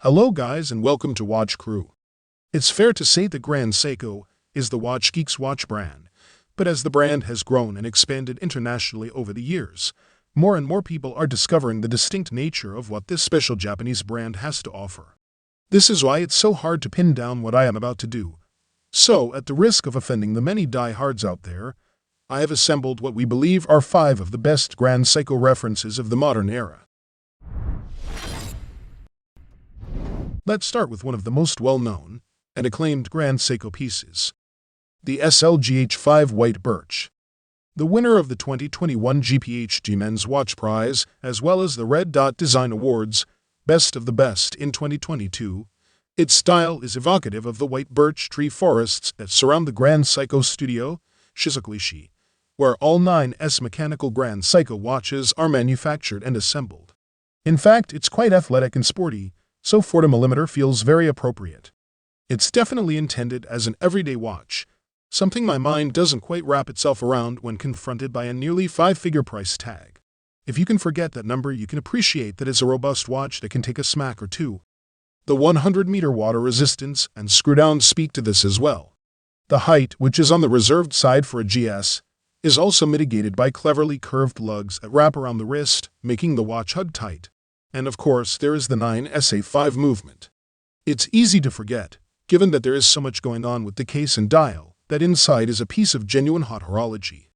Hello guys and welcome to Watch Crew. It's fair to say that Grand Seiko is the watch geek's watch brand, but as the brand has grown and expanded internationally over the years, more and more people are discovering the distinct nature of what this special Japanese brand has to offer. This is why it's so hard to pin down what I am about to do. So, at the risk of offending the many diehards out there, I have assembled what we believe are 5 of the best Grand Seiko references of the modern era. Let's start with one of the most well-known and acclaimed Grand Seiko pieces, the SLGH3 White Birch. The winner of the 2021 GPHG Men's Watch Prize, as well as the Red Dot Design Awards, Best of the Best in 2022, its style is evocative of the white birch tree forests that surround the Grand Seiko studio, Shizukuishi, where all 9S mechanical Grand Seiko watches are manufactured and assembled. In fact, it's quite athletic and sporty, so 40mm feels very appropriate. It's definitely intended as an everyday watch, something my mind doesn't quite wrap itself around when confronted by a nearly 5-figure price tag. If you can forget that number, you can appreciate that it's a robust watch that can take a smack or two. The 100-meter water resistance and screw-down speak to this as well. The height, which is on the reserved side for a GS, is also mitigated by cleverly curved lugs that wrap around the wrist, making the watch hug tight. And of course, there is the 9SA5 movement. It's easy to forget, given that there is so much going on with the case and dial, that inside is a piece of genuine hot horology.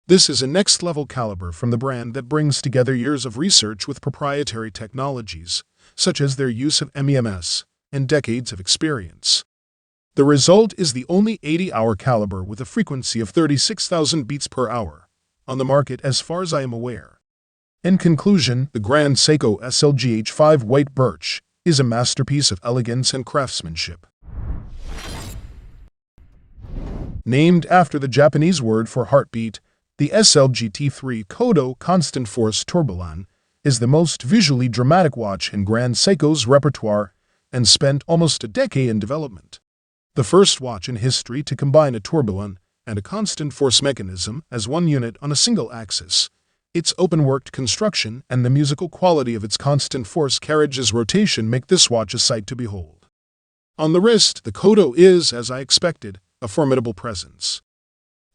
This is a next-level caliber from the brand that brings together years of research with proprietary technologies, such as their use of MEMS, and decades of experience. The result is the only 80-hour caliber with a frequency of 36,000 beats per hour, on the market as far as I am aware. In conclusion, the Grand Seiko SLGH3 White Birch is a masterpiece of elegance and craftsmanship. Named after the Japanese word for heartbeat, the SLGH3 Coto Constant Force Tourbillon is the most visually dramatic watch in Grand Seiko's repertoire and spent almost a decade in development. The first watch in history to combine a tourbillon and a constant force mechanism as one unit on a single axis. Its open-worked construction and the musical quality of its constant force carriage's rotation make this watch a sight to behold. On the wrist, the Kodo is, as I expected, a formidable presence.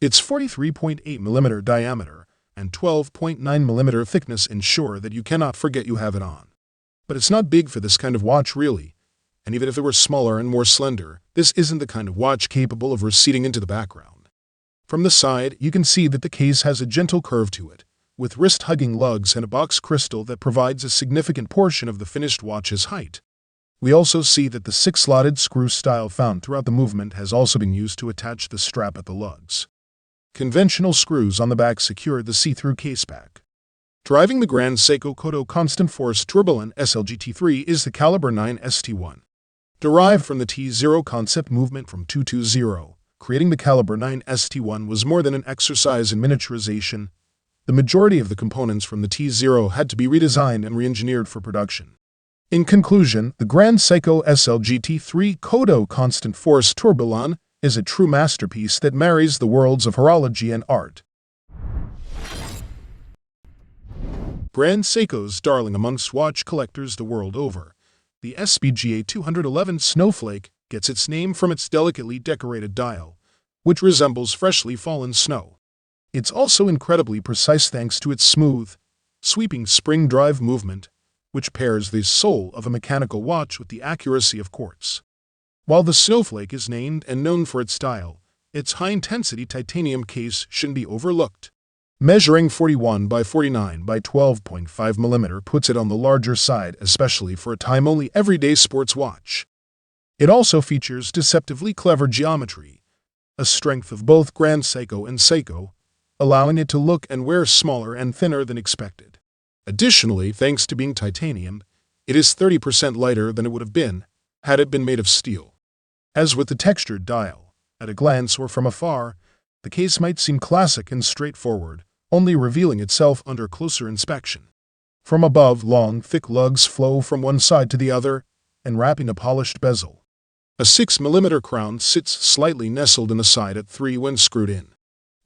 Its 43.8mm diameter and 12.9mm thickness ensure that you cannot forget you have it on. But it's not big for this kind of watch, really, and even if it were smaller and more slender, this isn't the kind of watch capable of receding into the background. From the side, you can see that the case has a gentle curve to it, with wrist-hugging lugs and a box crystal that provides a significant portion of the finished watch's height. We also see that the 6-slotted screw style found throughout the movement has also been used to attach the strap at the lugs. Conventional screws on the back secure the see-through caseback. Driving the Grand Seiko Koto Constant Force Tourbillon SLGH3 is the caliber 9ST1. Derived from the T0 concept movement from 220, creating the caliber 9ST1 was more than an exercise in miniaturization. The majority of the components from the T0 had to be redesigned and re-engineered for production. In conclusion, the Grand Seiko SLGH3 Coto Constant Force Tourbillon is a true masterpiece that marries the worlds of horology and art. Grand Seiko's darling amongst watch collectors the world over, the SBGA211 Snowflake gets its name from its delicately decorated dial, which resembles freshly fallen snow. It's also incredibly precise thanks to its smooth, sweeping spring drive movement, which pairs the soul of a mechanical watch with the accuracy of quartz. While the Snowflake is named and known for its style, its high-intensity titanium case shouldn't be overlooked. Measuring 41 by 49 by 12.5mm puts it on the larger side, especially for a time-only everyday sports watch. It also features deceptively clever geometry, a strength of both Grand Seiko and Seiko, allowing it to look and wear smaller and thinner than expected. Additionally, thanks to being titanium, it is 30% lighter than it would have been had it been made of steel. As with the textured dial, at a glance or from afar, the case might seem classic and straightforward, only revealing itself under closer inspection. From above, long, thick lugs flow from one side to the other, enwrapping a polished bezel. A 6mm crown sits slightly nestled in the side at 3 when screwed in.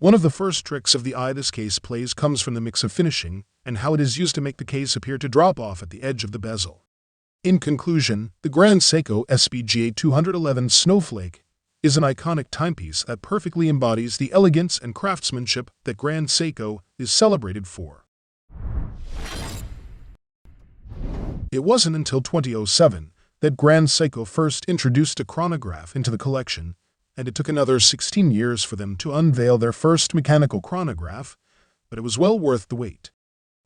One of the first tricks of the eye this case plays comes from the mix of finishing and how it is used to make the case appear to drop off at the edge of the bezel. In conclusion, the Grand Seiko SBGA211 Snowflake is an iconic timepiece that perfectly embodies the elegance and craftsmanship that Grand Seiko is celebrated for. It wasn't until 2007 that Grand Seiko first introduced a chronograph into the collection, and it took another 16 years for them to unveil their first mechanical chronograph, but it was well worth the wait.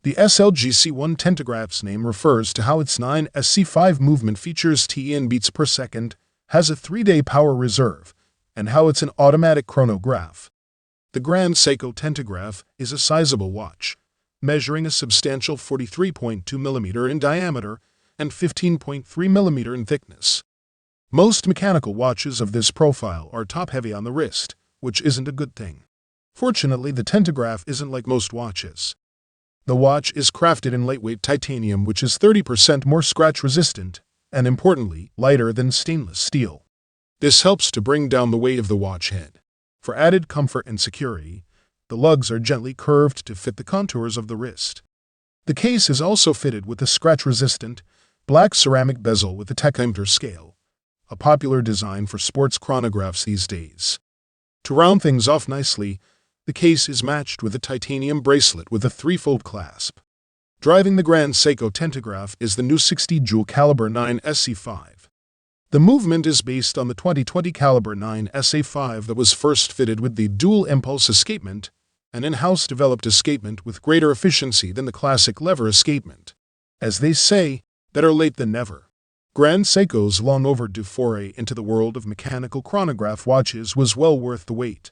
The SLGH3 Tentagraph's name refers to how its 9SC5 movement features TN beats per second, has a 3-day power reserve, and how it's an automatic chronograph. The Grand Seiko Tentagraph is a sizable watch, measuring a substantial 43.2 mm in diameter and 15.3 mm in thickness. Most mechanical watches of this profile are top-heavy on the wrist, which isn't a good thing. Fortunately, the Tentagraph isn't like most watches. The watch is crafted in lightweight titanium, which is 30% more scratch-resistant, and importantly, lighter than stainless steel. This helps to bring down the weight of the watch head. For added comfort and security, the lugs are gently curved to fit the contours of the wrist. The case is also fitted with a scratch-resistant, black ceramic bezel with a tachymeter scale, a popular design for sports chronographs these days. To round things off nicely, the case is matched with a titanium bracelet with a 3-fold clasp. Driving the Grand Seiko Tentagraph is the new 60 jewel caliber 9SC5. The movement is based on the 2020 caliber 9SA5 that was first fitted with the dual impulse escapement, an in-house developed escapement with greater efficiency than the classic lever escapement. As they say, better late than never. Grand Seiko's long overdue foray into the world of mechanical chronograph watches was well worth the wait.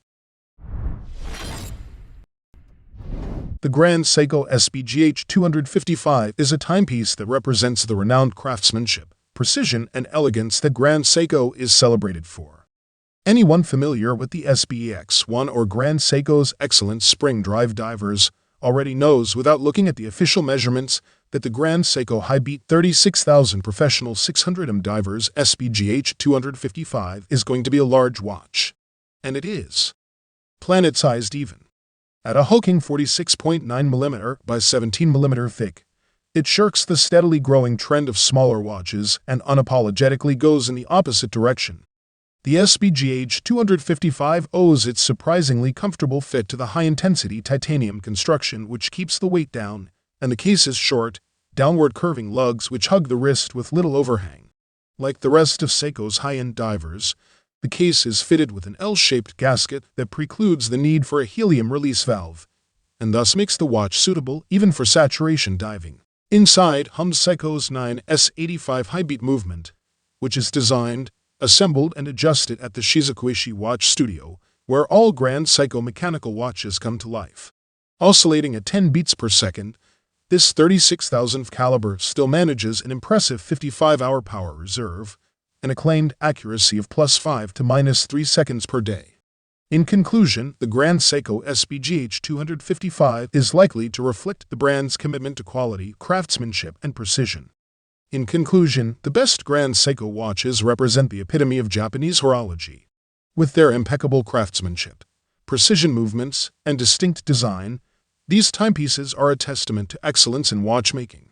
The Grand Seiko SBGH255 is a timepiece that represents the renowned craftsmanship, precision, and elegance that Grand Seiko is celebrated for. Anyone familiar with the SBGA211 or Grand Seiko's excellent spring drive divers already knows without looking at the official measurements that the Grand Seiko High-Beat 36,000 Professional 600mm Divers SBGH255 is going to be a large watch. And it is. Planet-sized even. At a hulking 46.9mm by 17mm thick, it shirks the steadily growing trend of smaller watches and unapologetically goes in the opposite direction. The SBGH255 owes its surprisingly comfortable fit to the high-intensity titanium construction which keeps the weight down, and the case's short, downward curving lugs which hug the wrist with little overhang. Like the rest of Seiko's high-end divers, the case is fitted with an L-shaped gasket that precludes the need for a helium release valve, and thus makes the watch suitable even for saturation diving. Inside hums Seiko's 9S85 high-beat movement, which is designed, assembled, and adjusted at the Shizukuishi Watch Studio, where all Grand Seiko mechanical watches come to life. Oscillating at 10 beats per second, this 36,000th caliber still manages an impressive 55-hour power reserve, and a claimed accuracy of +5 to -3 seconds per day. In conclusion, the Grand Seiko SBGH255 is likely to reflect the brand's commitment to quality, craftsmanship, and precision. In conclusion, the best Grand Seiko watches represent the epitome of Japanese horology. With their impeccable craftsmanship, precision movements, and distinct design, these timepieces are a testament to excellence in watchmaking.